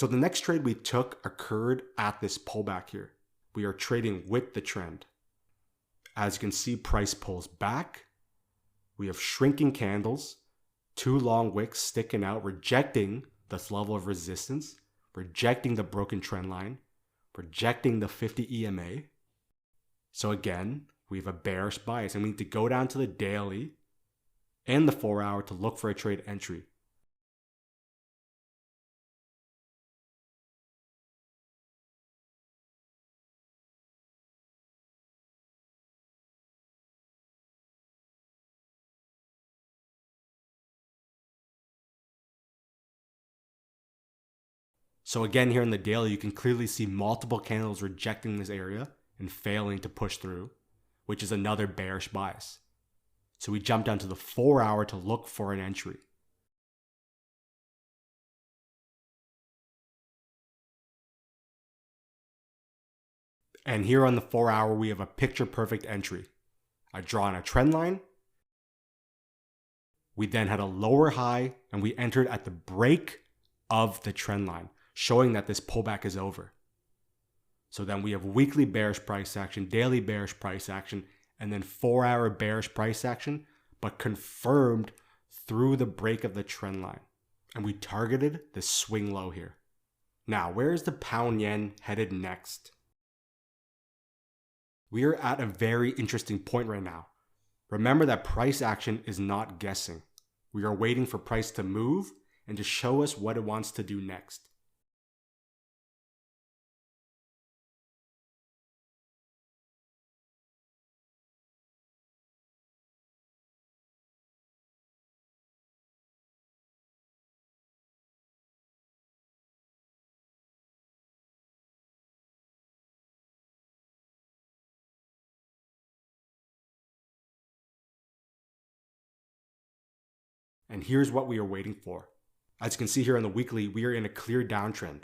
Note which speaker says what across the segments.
Speaker 1: So the next trade we took occurred at this pullback here. We are trading with the trend. As you can see, price pulls back. We have shrinking candles, 2 long wicks sticking out, rejecting this level of resistance, rejecting the broken trend line, rejecting the 50 EMA. So again, we have a bearish bias and we need to go down to the daily and the 4-hour to look for a trade entry. So again, here in the daily, you can clearly see multiple candles rejecting this area and failing to push through, which is another bearish bias. So we jump down to the 4-hour to look for an entry. And here on the 4-hour, we have a picture perfect entry. I draw on a trend line. We then had a lower high and we entered at the break of the trend line, showing that this pullback is over. So then we have weekly bearish price action, daily bearish price action, and then 4-hour bearish price action, but confirmed through the break of the trend line. And we targeted the swing low here. Now, where is the pound yen headed next? We are at a very interesting point right now. Remember that price action is not guessing. We are waiting for price to move and to show us what it wants to do next. And here's what we are waiting for. As you can see here on the weekly, we are in a clear downtrend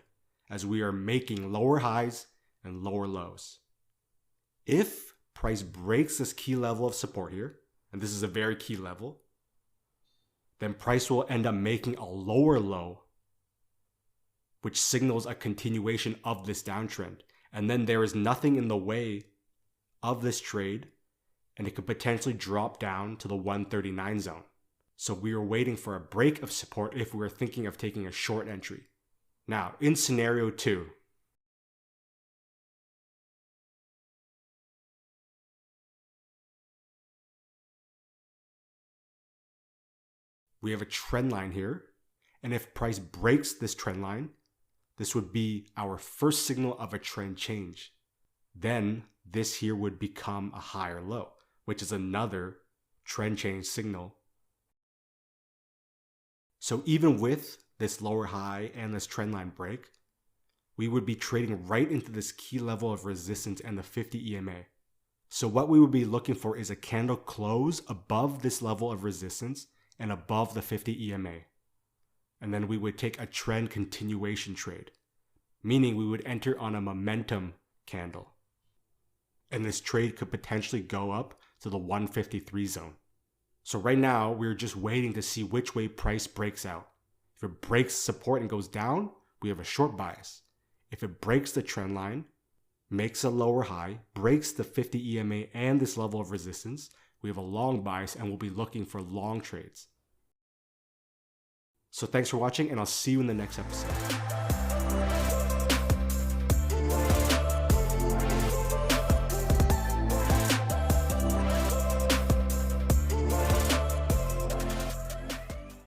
Speaker 1: as we are making lower highs and lower lows. If price breaks this key level of support here, and this is a very key level, then price will end up making a lower low, which signals a continuation of this downtrend. And then there is nothing in the way of this trade, and it could potentially drop down to the 139 zone. So we are waiting for a break of support if we were thinking of taking a short entry. Now, in scenario 2, we have a trend line here, and if price breaks this trend line, this would be our first signal of a trend change. Then this here would become a higher low, which is another trend change signal. So even with this lower high and this trend line break, we would be trading right into this key level of resistance and the 50 EMA. So what we would be looking for is a candle close above this level of resistance and above the 50 EMA. And then we would take a trend continuation trade, meaning we would enter on a momentum candle. And this trade could potentially go up to the 153 zone. So right now, we're just waiting to see which way price breaks out. If it breaks support and goes down, we have a short bias. If it breaks the trend line, makes a lower high, breaks the 50 EMA and this level of resistance, we have a long bias and we'll be looking for long trades. So thanks for watching and I'll see you in the next episode.